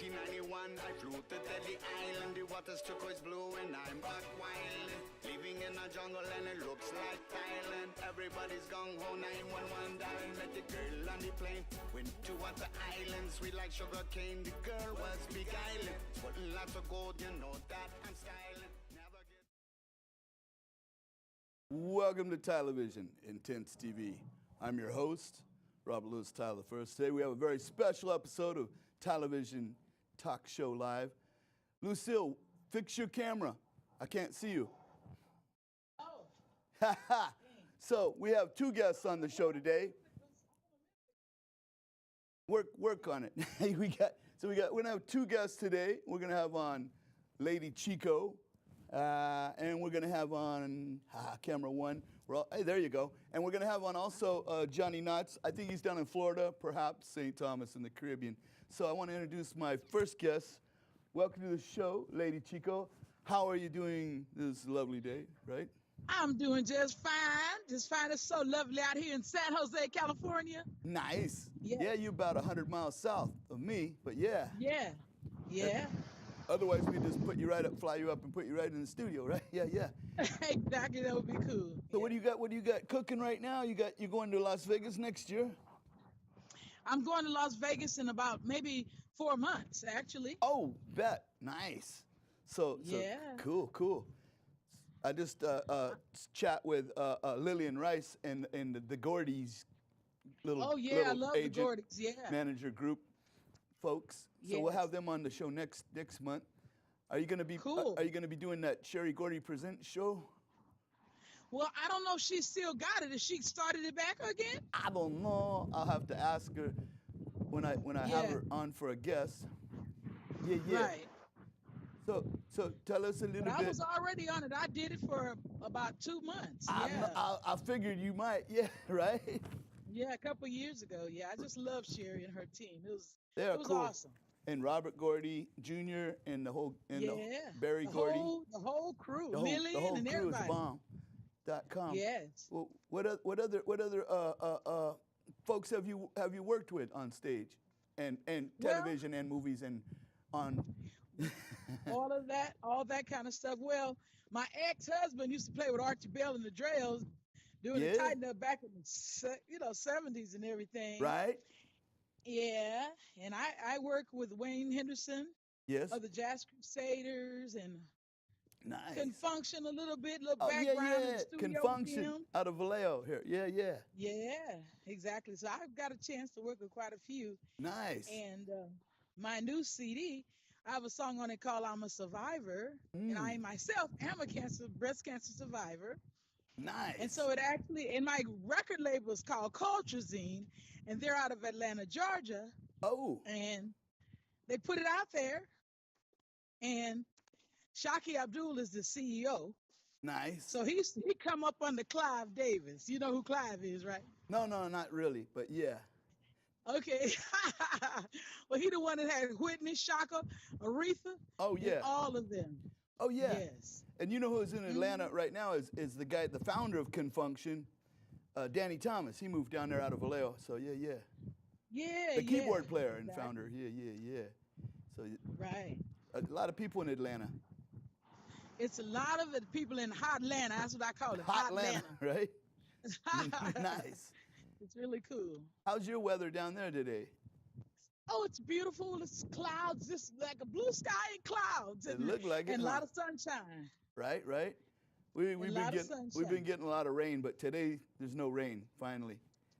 1991, I flew to Teddy Island. The water's turquoise blue and I'm back wild. Living in a jungle and it looks like Thailand. Everybody's gung ho, 911 dialing. Met the girl on the plane. Went to Water Island, sweet like sugar cane. The girl was beguiling. Putting lots of gold, you know that I'm styling. Never get... Welcome to Television Intense TV. I'm your host, Robert Louis Tyler First. Today we have a very special episode of Television Talk Show Live. Lucille, fix your camera. I can't see you. Oh. So we have two guests on the show today. Work on it. We're gonna have two guests today. We're gonna have on Ladee Chico, and we're gonna have on camera one. Hey, there you go. And we're gonna have on also Johnny Knotts. I think he's down in Florida, perhaps St. Thomas in the Caribbean. So I want to introduce my first guest. Welcome to the show, Ladee Chico. How are you doing this lovely day, right? I'm doing just fine. Just fine. It's so lovely out here in San Jose, California. Nice. Yeah. Yeah, you're about 100 miles south of me, but yeah. Yeah. Yeah. Otherwise, we just put you right up, fly you up, and put you right in the studio, right? Yeah. Exactly. That would be cool. So what do you got? What do you got cooking right now? You're going to Las Vegas next year? I'm going to Las Vegas in about maybe 4 months, actually. Oh, bet. Nice. So Yeah. Cool. I just chat with Lillian Rice and the Gordy's little Oh, yeah, I love the agent, Gordys, yeah. manager group folks. So we'll Yes. have them on the show next month. Are you gonna be Cool. Are you gonna be doing that Sherry Gordy Presents show? Well, I don't know if she still got it. If she started it back again? I don't know. I'll have to ask her when I have Yeah. her on for a guest. Yeah. Right. So tell us a little But bit. I was already on it. I did it for about 2 months. Yeah. I figured you might. Yeah, right. Yeah, a couple years ago. Yeah, I just love Sherry and her team. It was They're cool. awesome. And Robert Gordy Jr. and the whole Barry Gordy. The whole crew, The whole Lillian and crew everybody. is bomb.com. Yes. Well, what other folks have you worked with on stage and television and movies and on? all that kind of stuff. Well, my ex-husband used to play with Archie Bell and the Drells, doing the Tighten Up back in the 70s and everything. Right. Yeah, and I work with Wayne Henderson Yes. of the Jazz Crusaders and Nice. can function a little bit, little Oh background in the studio Can with function him. out of Vallejo here. Yeah. Yeah, exactly. So I've got a chance to work with quite a few. Nice. And my new CD, I have a song on it called I'm a Survivor. And I myself am a breast cancer survivor. Nice. And so it actually, and my record label is called Culturazine, and they're out of Atlanta, Georgia. Oh. And they put it out there. And Shaki Abdul is the CEO. Nice. So he come up under Clive Davis. You know who Clive is, right? No, not really, but yeah. Okay. Well, he the one that had Whitney, Shaka, Aretha. Oh yeah. And all of them. Oh yeah. Yes. And you know who's in Atlanta right now is the guy, the founder of Can Function, Danny Thomas. He moved down there out of Vallejo. So yeah. Yeah. The keyboard player and Exactly. founder. Yeah. So Right. a lot of people in Atlanta. It's a lot of it, people in Hotlanta. That's what I call it. Hot Atlanta, right? Nice. It's really cool. How's your weather down there today? Oh, it's beautiful. It's clouds, just like a blue sky and clouds. It looked like it, And a huh? lot of sunshine. Right. We've been lot of getting a lot of rain, but today there's no rain. Finally,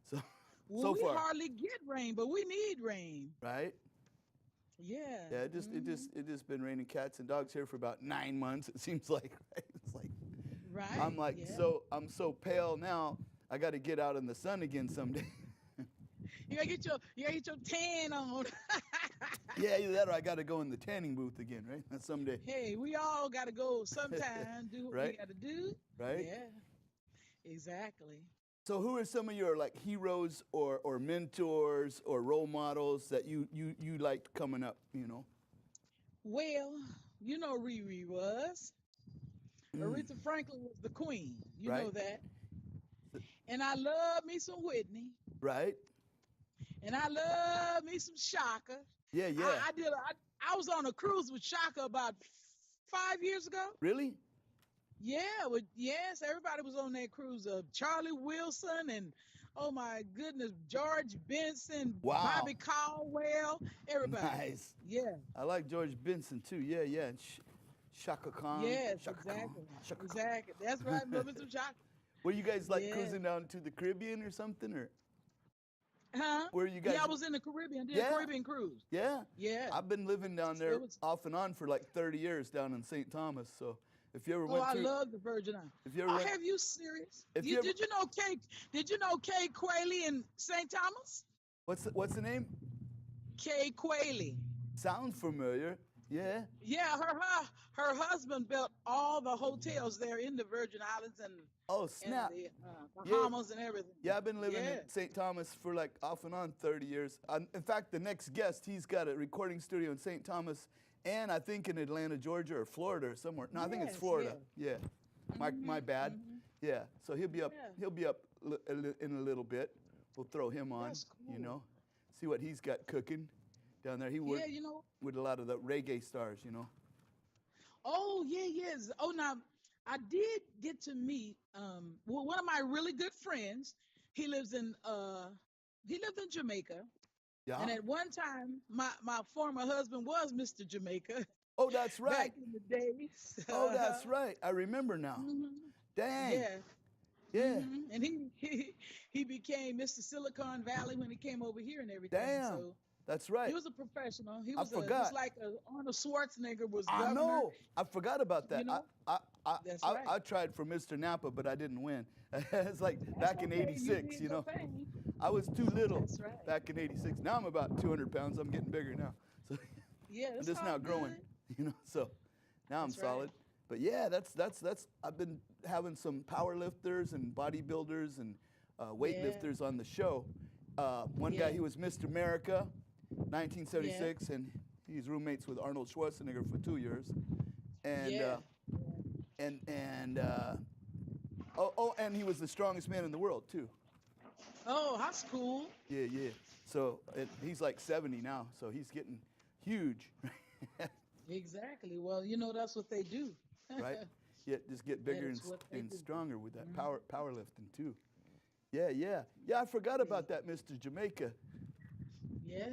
so Well, we far, hardly get rain, but we need rain. right? Yeah. Yeah, it just been raining cats and dogs here for about 9 months. It seems like, right? It's like Right. I'm like yeah. I'm so pale now. I got to get out in the sun again someday. You gotta get your tan on. Yeah, either that or I got to go in the tanning booth again, right? Someday, Hey, we all gotta go sometime, do what we Right. gotta do. right? Yeah. Exactly. So who are some of your like heroes or mentors or role models that you liked coming up, you know? Well, you know Riri was. Aretha Franklin was the queen. You know Right. that. And I love me some Whitney. Right? And I love me some Shaka. Yeah, yeah. I was on a cruise with Shaka about 5 years ago. Really? Yeah, yes, everybody was on that cruise. Charlie Wilson and oh my goodness, George Benson, Wow. Bobby Caldwell, everybody. Nice. Yeah. I like George Benson too. Yeah, yeah. And Shaka Khan. Yes, Shaka exactly. Khan. Shaka Khan. Exactly. That's right, moving some Shaka. Were you guys like Yeah. cruising down to the Caribbean or something, or Huh? were you guys? Yeah, I was in the Caribbean. Did Yeah. a Caribbean cruise. Yeah. Yeah. I've been living down there was- off and on for like 30 years down in St. Thomas. So if you ever Oh, went I through, love the Virgin Islands. if you ever Oh, went, have you serious? If you ever- Did you know Kay? Did you know Kay Quayle in St. Thomas? what's the name? Kay Quayle. Sounds familiar. Yeah. Yeah, her husband built all the hotels there in the Virgin Islands and Oh snap. the Bahamas and everything. Yeah, I've been living Yeah. in St. Thomas for like off and on 30 years. In fact, the next guest, he's got a recording studio in St. Thomas and I think in Atlanta, Georgia, or Florida or somewhere. No, I think it's Yes, Florida. Yeah. My bad. mhm. Yeah. So he'll be up. Yeah. He'll be up in a little bit. We'll throw him on. That's You cool. know, see what he's got cooking down there. He worked Yeah, you know. with a lot of the reggae stars. You know. Oh, yeah, yes. Oh, now I did get to meet well, one of my really good friends. He lived in Jamaica. Yeah. And at one time, my former husband was Mr. Jamaica Oh, that's right. back in the days. Oh, that's right. I remember now. Mhm. Dang. Yeah. Yeah. Mhm. And he became Mr. Silicon Valley when he came over here and everything. Damn. So That's right. he was a professional. He I was forgot. just like Arnold Schwarzenegger was I governor. know. I forgot about that. You know? That's I right. tried for Mr. Napa, but I didn't win. It's like back in Okay, '86, did you know. your thing. I was too little That's right. back in '86. Now I'm about 200 pounds. I'm getting bigger now. So Yeah, I'm that's just all now growing, good. you know. So now I'm That's right. solid. But yeah, that's. I've been having some power lifters and bodybuilders and weightlifters on the show. One guy, Yeah. he was Mr. America, 1976, and he's roommates with Arnold Schwarzenegger for 2 years. And Yeah. and he was the strongest man in the world too. Oh, that's cool. Yeah, yeah. So he's like 70 now, so he's getting huge, Exactly. Well, you know that's what they do. right? Yeah, just get bigger That's what they and do. stronger with that powerlifting too. Yeah, yeah, yeah. I forgot about that, Mr. Jamaica. Yeah.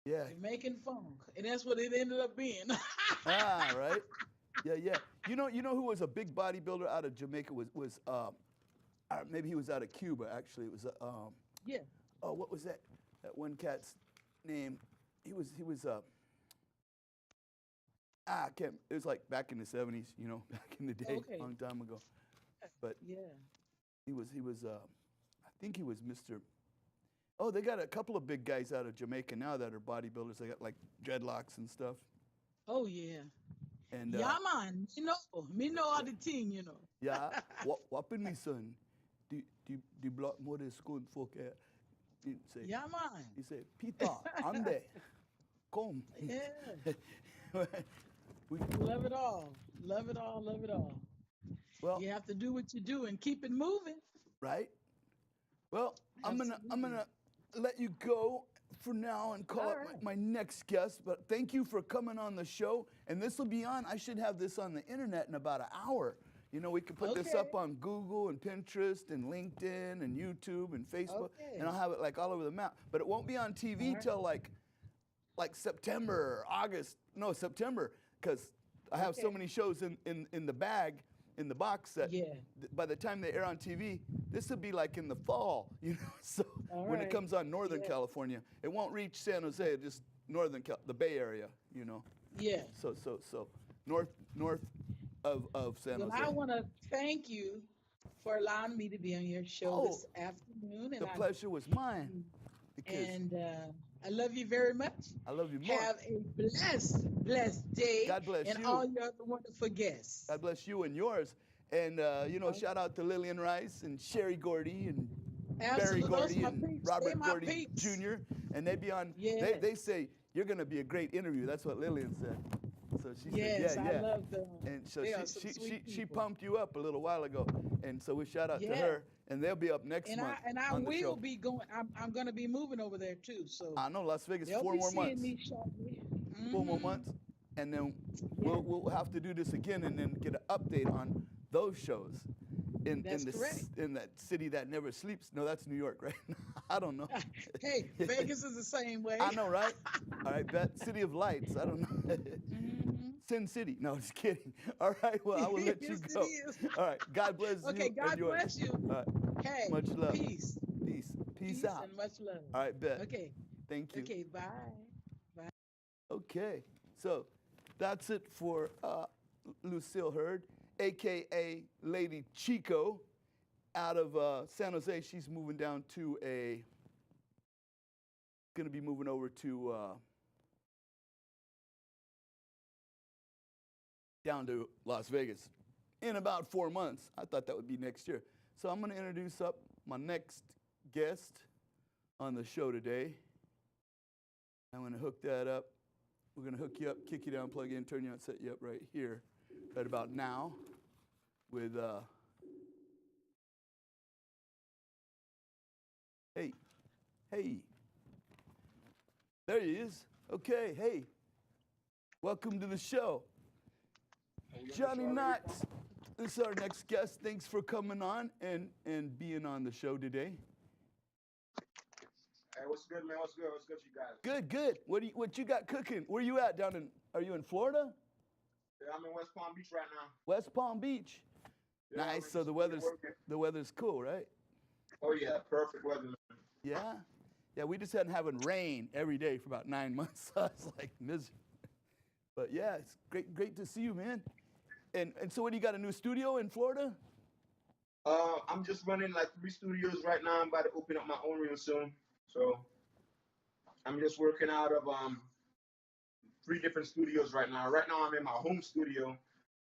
Yeah. Jamaican funk, and that's what it ended up being. Ah, right. Yeah, yeah. You know who was a big bodybuilder out of Jamaica was maybe he was out of Cuba actually. It was Yeah. oh, what was that one cat's name? He was I can't. It was like back in the '70s, you know, back in the day, Okay. long time ago. But Yeah. he was I think he was Mr. Oh, they got a couple of big guys out of Jamaica now that are bodybuilders. They got like dreadlocks and stuff. Oh yeah. And Yeah, man. Me know all the thing, you know. yeah, what in me son? Die block more than school folk he say. Yeah, man. He said, Peter, ande, come. Yeah. we, Love it all. Love it all. Love it all. well, You have to do what you do and keep it moving. right? Well, I'm gonna let you go for now and call All up right. my next guest. But thank you for coming on the show. And this will be on. I should have this on the internet in about an hour. You know, we can put this Okay. up on Google and Pinterest and LinkedIn and YouTube and Facebook, Okay. and I'll have it like all over the map. But it won't be on TV All right. till like September or August. No, September, because I have so Okay. many shows in the bag, in the box that Yeah. by the time they air on TV, this will be like in the fall, you know. So All when it right. comes on Northern Yeah. California, it won't reach San Jose, just the Bay Area, you know. Yeah. So north of San Well, Jose. I want to thank you for allowing me to be on your show Oh, this afternoon. And The pleasure was mine because I love you very much. I love you more. Have a blessed day. God bless and you. all your other wonderful guests. God bless you and yours. And shout out to Lillian Rice and Sherry Gordy and Barry Absolutely. Those Gordy my and peeps. They Robert my Gordy peeps. Jr. And they be on. Yeah. They say you're going to be a great interview. That's what Lillian said. So she Yes, said, I yeah, love them. yeah. And so They are some sweet she people. pumped you up a little while ago. And so we shout out to Yeah. her, and they'll be up next And I month and I on the will show. be going. I'm going to be moving over there too. So I know Las Vegas, they'll four be more seeing months. me shortly. 4 more Mm-hmm. months, and then Yeah, we'll have to do this again and then get an update on those shows that's correct. in that city that never sleeps. No, that's New York, right? I don't know. Hey, Vegas is the same way. I know, right? All right, bet City of Lights. I don't know. Hmm. Sin City. No, just kidding. All right, well, I will let you Yes, it go. is. All right, God bless Okay, you and God yours. bless you. All right, Hey, much love. peace, Peace. Peace peace, out. and much love. All right, bet. Okay, Thank you. okay, bye. Bye. Okay, so that's it for Lucille Hurd, aka Lady Chico, out of San Jose. She's moving down to gonna be moving over to down to Las Vegas in about 4 months. I thought that would be next year. So I'm gonna introduce up my next guest on the show today. I'm gonna hook that up. We're gonna hook you up, kick you down, plug in, turn you on, set you up right here, right about now, with hey, there he is. Okay, hey, welcome to the show, Johnny Knox. This is our next guest. Thanks for coming on and being on the show today. Hey, what's good, man? What's good? What's good, you guys? Good, good. What you got cooking? Where you at? Are you in Florida? Yeah, I'm in West Palm Beach right now. West Palm Beach. Yeah, Nice. I'm So the weather's cool, right? Oh yeah, perfect weather, man. Yeah. Yeah, we just hadn't having rain every day for about 9 months. So it's like miserable. But yeah, it's great to see you, man. And so what, you got a new studio in Florida? I'm just running like 3 studios right now. I'm about to open up my own real soon. So I'm just working out of 3 different studios right now. Right now I'm in my home studio,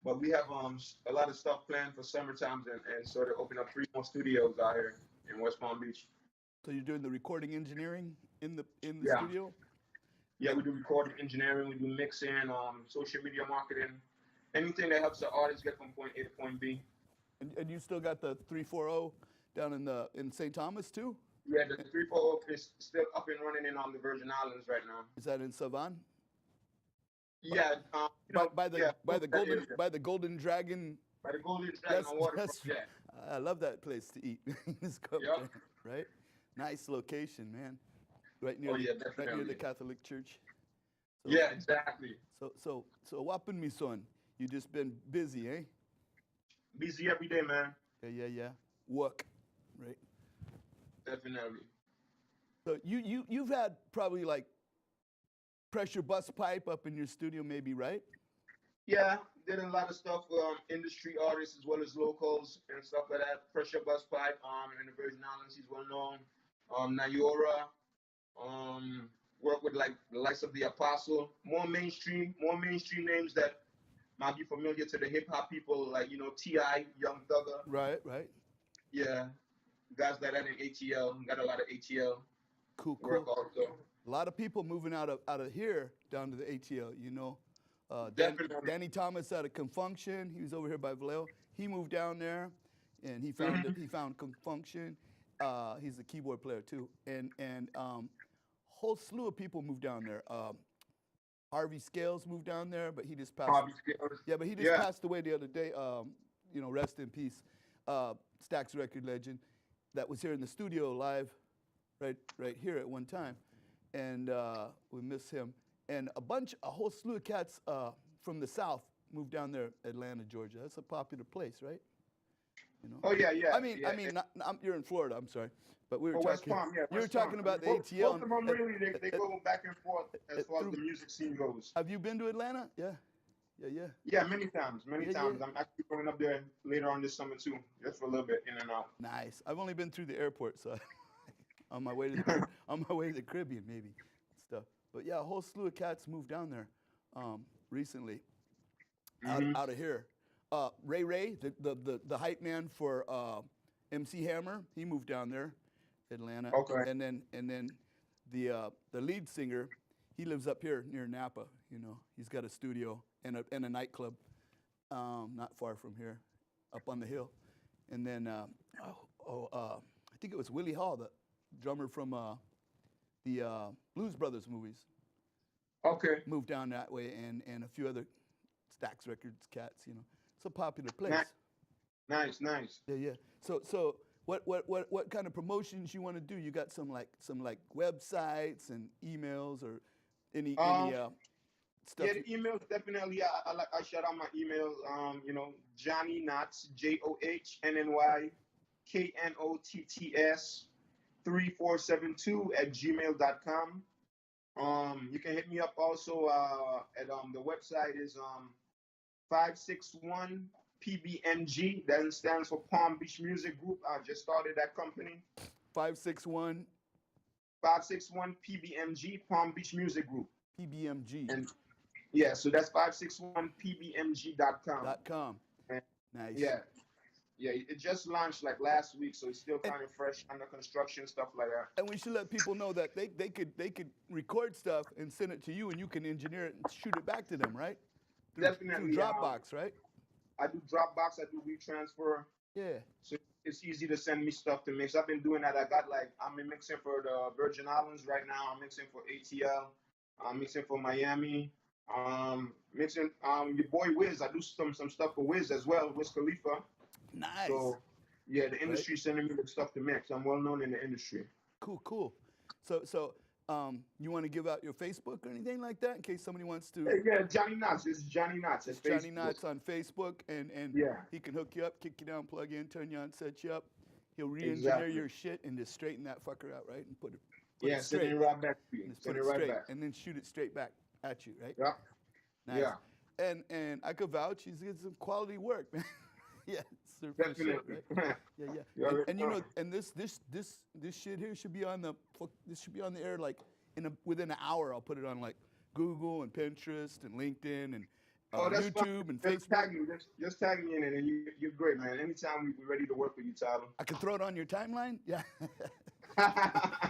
but we have a lot of stuff planned for summertime and so to open up 3 more studios out here in West Palm Beach. So you're doing the recording engineering in the Yeah. studio? Yeah, we do recording engineering, we do mixing, social media marketing, anything that helps the artist get from point A to point B. And you still got the 340 down in St. Thomas too? Yeah, the 340 is still up and running in the Virgin Islands right now. Is that in Savon? Yeah, By the Golden Dragon. By the Golden Dragon on Waterfront. Yeah. I love that place to eat. Just go up Yep. there, right? Nice location, man. Right near, Oh, yeah, right near the definitely. Catholic Church. So, Yeah, exactly. So wapun mi son? You just been busy, eh? Busy every day, man. Yeah. Work, right? Definitely. So you've had probably like pressure bus pipe up in your studio, maybe, right? Yeah, did a lot of stuff for industry artists as well as locals and stuff like that. Pressure Bus Pipe, in the Virgin Islands, he's well known. Nayora, work with like the likes of the Apostle. More mainstream names that might be familiar to the hip hop people, like T.I., Young Thugger. Right. Yeah, guys like that in ATL. Got a lot of ATL Cool. work also. A lot of people moving out of here down to the ATL, you know. Definitely. Danny Thomas out of Confunction. He was over here by Vallejo. He moved down there, and he found he found Confunction. He's a keyboard player too, and whole slew of people moved down there. Harvey Scales moved down there, but he just passed. Harvey Scales. Yeah, but he just passed away the other day. Rest in peace. Stax record legend that was here in the studio live, right here at one time, and we miss him. And a whole slew of cats from the South moved down there, Atlanta, Georgia. That's a popular place, right? You know? Oh yeah. You're in Florida. I'm sorry, but we were West talking. Palm, yeah, you were West talking Palm. about the Both ATL. of them really, they go back and forth as far as the music scene goes. Have you been to Atlanta? Yeah. Yeah, many times. Yeah. I'm actually going up there later on this summer too, just for a little bit in and out. Nice. I've only been through the airport, so on my way to the Caribbean maybe stuff. But yeah, a whole slew of cats moved down there recently out of here. Ray, the hype man for MC Hammer, he moved down there, Atlanta. Okay. And then the lead singer, he lives up here near Napa. You know, he's got a studio and a nightclub, not far from here, up on the hill. And then I think it was Willie Hall, the drummer from the Blues Brothers movies. Okay. Moved down that way, and a few other Stax Records cats. You know, it's a popular place. Nice. Yeah. So what kind of promotions you want to do? You got some websites and emails or any stuff? Yeah, the emails definitely. I shout out my emails. You know, Johnny Knotts, JohnnyKnotts 3472 @gmail.com. You can hit me up also at the website is 561 PBMG. That stands for Palm Beach Music Group. I just started that company. 561 PBMG, Palm Beach Music Group. PBMG. And yeah, so that's 561pbmg.com. .com. And Nice. yeah, it just launched like last week, so it's still kind of fresh, under construction, stuff like that. And we should let people know that they could record stuff and send it to you, and you can engineer it and shoot it back to them, right? Definitely. Through Dropbox, right? I do Dropbox, I do WeTransfer. Yeah. So it's easy to send me stuff to mix. I've been doing that. I'm mixing for the Virgin Islands right now. I'm mixing for ATL. I'm mixing for Miami. Mixing your boy Wiz. I do some stuff for Wiz as well, Wiz Khalifa. Nice. So yeah, the industry sending me the stuff to mix. I'm well known in the industry. Cool. So you want to give out your Facebook or anything like that in case somebody wants to? Yeah, Johnny Knotts. It's Johnny Knotts. It's Johnny Knotts on Facebook, and yeah, he can hook you up, kick you down, plug in, turn you on, set you up. He'll re-engineer your shit and just straighten that fucker out, right? And put it send it right back to you. Send it right back. And then shoot it straight back at you, right? Yeah. Nice. Yeah. And I could vouch, he's getting some quality work, man. Yeah, definitely. Shit, right? Yeah. And you know, and this shit here should be on the air like within an hour. I'll put it on like Google and Pinterest and LinkedIn and YouTube fine. and Just Facebook. Just tag me in it, and you're great, man. Anytime we're ready to work with you, Tyler. I can throw it on your timeline. Yeah.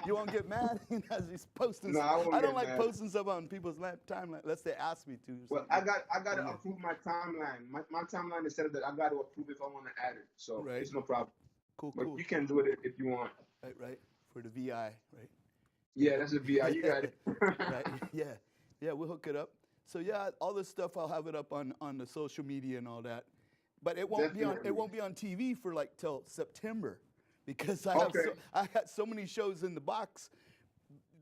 You won't get mad as he's posting. No, I don't like posting stuff on people's timeline unless they ask me to. Well, I got to approve my timeline. My timeline is set up that I got to approve if I want to add it. So it's no problem. Cool. But you can do it if you want. Right. For the VI, right? Yeah, that's a VI. You got it. Right. Yeah. We'll hook it up. So yeah, all this stuff I'll have it up on the social media and all that, but it won't be on TV for like till September. Because I got so many shows in the box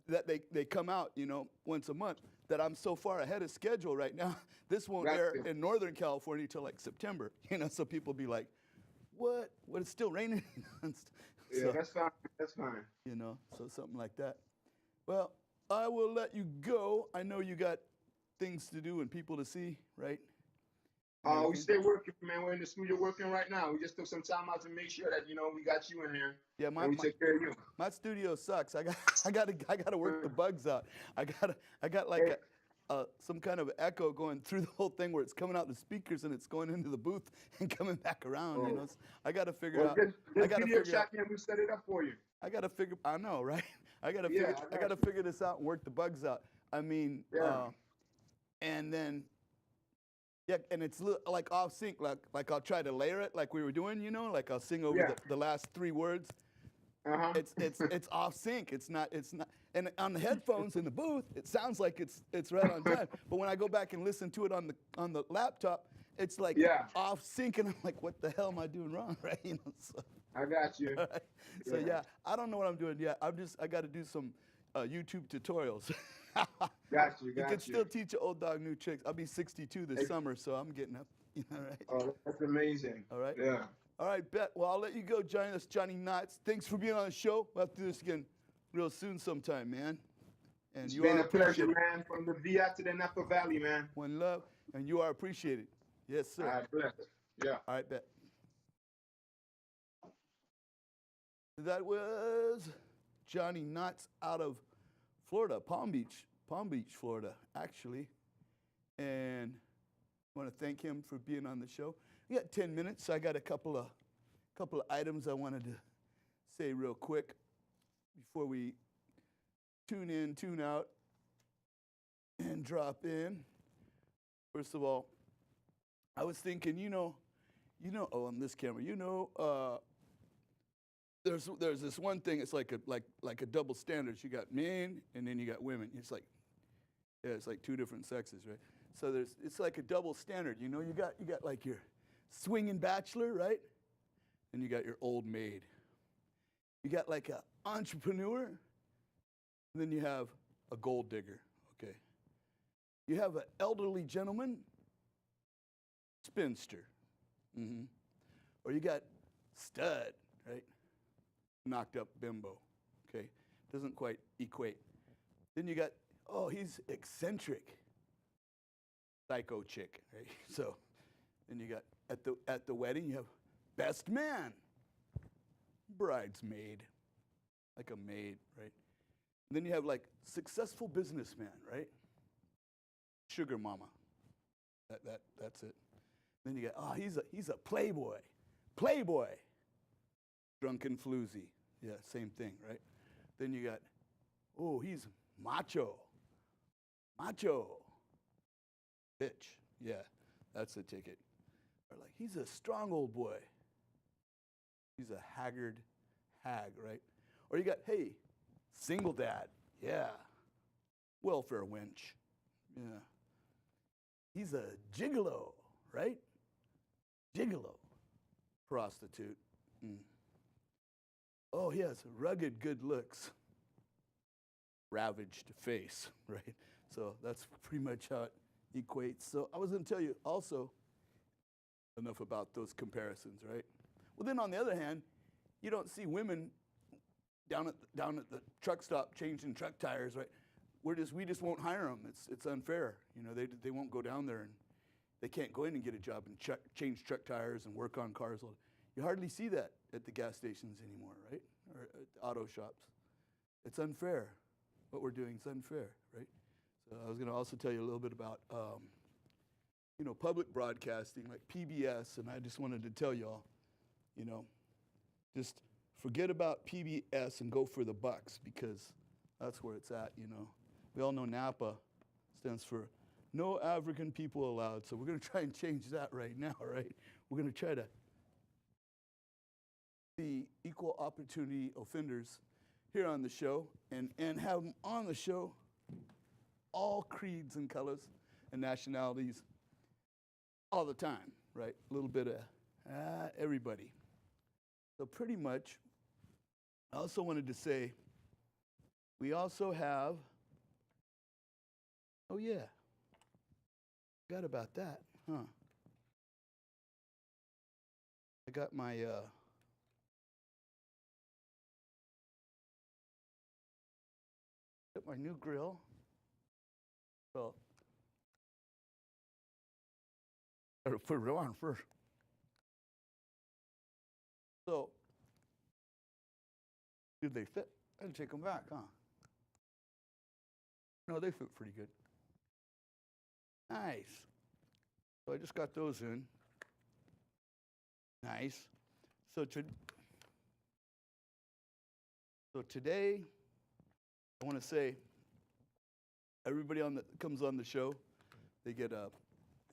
that they come out, you know, once a month, that I'm so far ahead of schedule right now. This won't air in Northern California till like September, you know. So people be like, "What? It's still raining?" Yeah, that's fine. That's fine. You know, so something like that. Well, I will let you go. I know you got things to do and people to see, right? We stay working, man. We're in the studio working right now. We just took some time out to make sure that, you know, we got you in here. Yeah, we take care of you. My studio sucks. I gotta work the bugs out. I got like some kind of echo going through the whole thing where it's coming out the speakers and it's going into the booth and coming back around. You know, I gotta figure out. I gotta figure out. We set it up for you. I know, right? I gotta figure this out and work the bugs out. I mean, and then. Yeah, and it's like off sync, like I'll try to layer it like we were doing, you know, like I'll sing over the last 3 words. It's off sync. It's not. And on the headphones in the booth, it sounds like it's right on time. But when I go back and listen to it on the laptop, it's like off sync, and I'm like, what the hell am I doing wrong, right? You know. So, I got you. Right? So I don't know what I'm doing yet. I got to do some YouTube tutorials. Got you. You can still teach an old dog new tricks. I'll be 62 this summer, so I'm getting up. You know, right? Oh, that's amazing. All right. Yeah. All right, bet. Well, I'll let you go, Johnny. That's Johnny Knotts. Thanks for being on the show. We'll have to do this again real soon sometime, man. And it's you been are a pleasure, appreciated. man. From the VI to the Napa Valley, man. One love, and you are appreciated. Yes, sir. All right, bless. Yeah. All right, bet. That was Johnny Knotts out of Florida, Palm Beach, Florida, actually. And I want to thank him for being on the show. We got 10 minutes, so I got a couple of items I wanted to say real quick before we tune in, tune out. and drop in. First of all, I was thinking, oh, on this camera, there's this one thing. It's like a double standards. You got men and then you got women. It's like two different sexes, right? So it's like a double standard. You got like your swinging bachelor, right? And you got your old maid. You got like an entrepreneur, and then you have a gold digger, okay? You have an elderly gentleman, spinster, or you got stud, right? Knocked up bimbo, okay? Doesn't quite equate. Then you got, he's eccentric, psycho chick, right? So then you got, at the wedding, you have best man, bridesmaid, like a maid, right? And then you have like successful businessman, right? Sugar mama. That's it. Then you got, he's a playboy. Drunken floozy. Yeah, same thing, right? Then you got, he's macho. Bitch. Yeah, that's the ticket. Or like, he's a strong old boy. He's a haggard hag, right? Or you got, hey, single dad. Yeah. Welfare wench. Yeah. He's a gigolo, right? Gigolo. Prostitute. Oh, he has rugged good looks. Ravaged face, right? So that's pretty much how it equates. So I was going to tell you also enough about those comparisons, right? Well, then on the other hand, you don't see women down at the truck stop changing truck tires, right? We just won't hire them. It's unfair. They won't go down there and they can't go in and get a job and change truck tires and work on cars. You hardly see that at the gas stations anymore, right? Or at auto shops. It's unfair. What we're doing is unfair, right? So I was going to also tell you a little bit about, public broadcasting like PBS, and I just wanted to tell y'all, just forget about PBS and go for the bucks because that's where it's at, We all know NAPA stands for No African People Allowed, so we're going to try and change that right now, right? We're going to try to be equal opportunity offenders here on the show and have them on the show all creeds and colors and nationalities all the time, right? A little bit of everybody. So pretty much, I also wanted to say, we also have, forgot about that, huh? I got my, new grill. So, gotta put it on first. So, did they fit? I had to take them back, huh? No, they fit pretty good. Nice. So I just got those in. Nice. So today, I want to say, everybody that comes on the show, they get a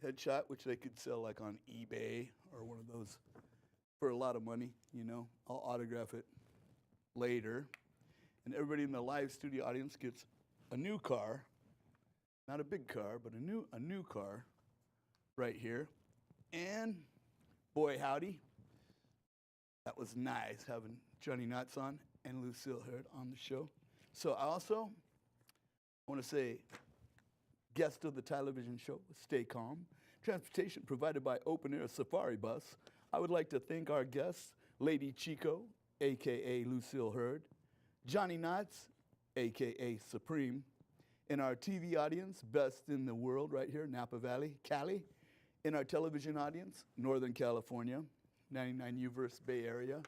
headshot, which they could sell like on eBay or one of those for a lot of money, I'll autograph it later. And everybody in the live studio audience gets a new car, not a big car, but a new car right here. And boy, howdy, that was nice having Johnny Nuts on and Lucille Hurd on the show. So I also want to say, guest of the television show, Stay Calm, transportation provided by Open Air Safari Bus. I would like to thank our guests, Ladee Chico, a.k.a. Lucille Hurd, Johnny Nuts, a.k.a. Supreme, and our TV audience, best in the world right here, Napa Valley, Cali. In our television audience, Northern California, 99 Uverse Bay Area,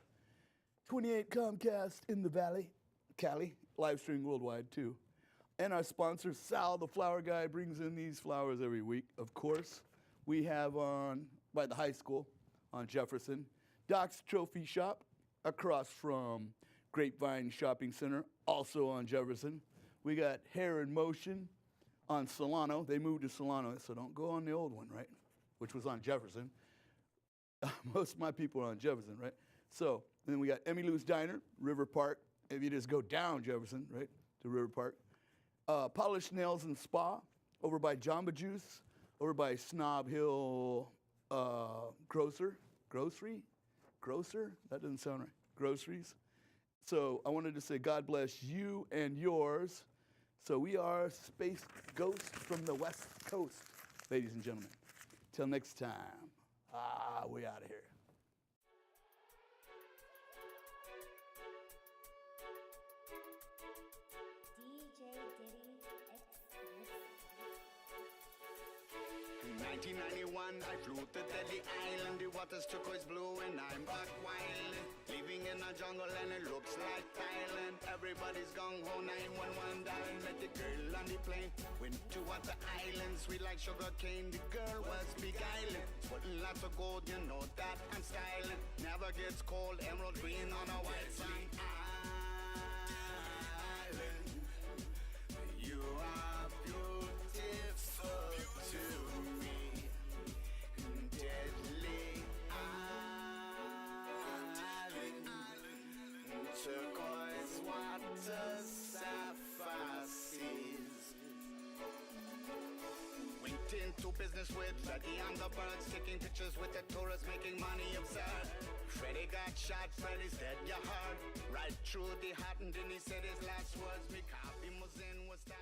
28 Comcast in the Valley, Cali, live streaming worldwide too. And our sponsor, Sal, the flower guy, brings in these flowers every week. Of course, we have by the high school on Jefferson, Doc's Trophy Shop across from Grapevine Shopping Center, also on Jefferson. We got Hair in Motion on Solano. They moved to Solano, so don't go on the old one, right? Which was on Jefferson. Most of my people are on Jefferson, right? So then we got Emmy Lou's Diner, River Park. If you just go down Jefferson, right, to River Park. Polished Nails and Spa, over by Jamba Juice, over by Snob Hill Grocery? That doesn't sound right. Groceries. So I wanted to say God bless you and yours. So we are Space Ghost from the West Coast, ladies and gentlemen. Till next time. We out of here. DJ Diddy In 1991, I flew to Delhi Island. The water's turquoise blue and I'm back wild. Living in a jungle and it looks like Thailand. Everybody's gone home, 911 dialing. Met the girl on the plane. Went to other islands, sweet like sugar cane. The girl was beguiling. Putting lots of gold, you know that I'm styling. Never gets cold, emerald green on a white sand island. You are beautiful to me. Deadly island. Turquoise water, sapphire seas. Went into business with Ladee and the birds, taking pictures with the tourists, making money absurd. Freddie got shot, Freddie's dead, you heard. Right through the heart, and then he said his last words. Me copy Musin was stop.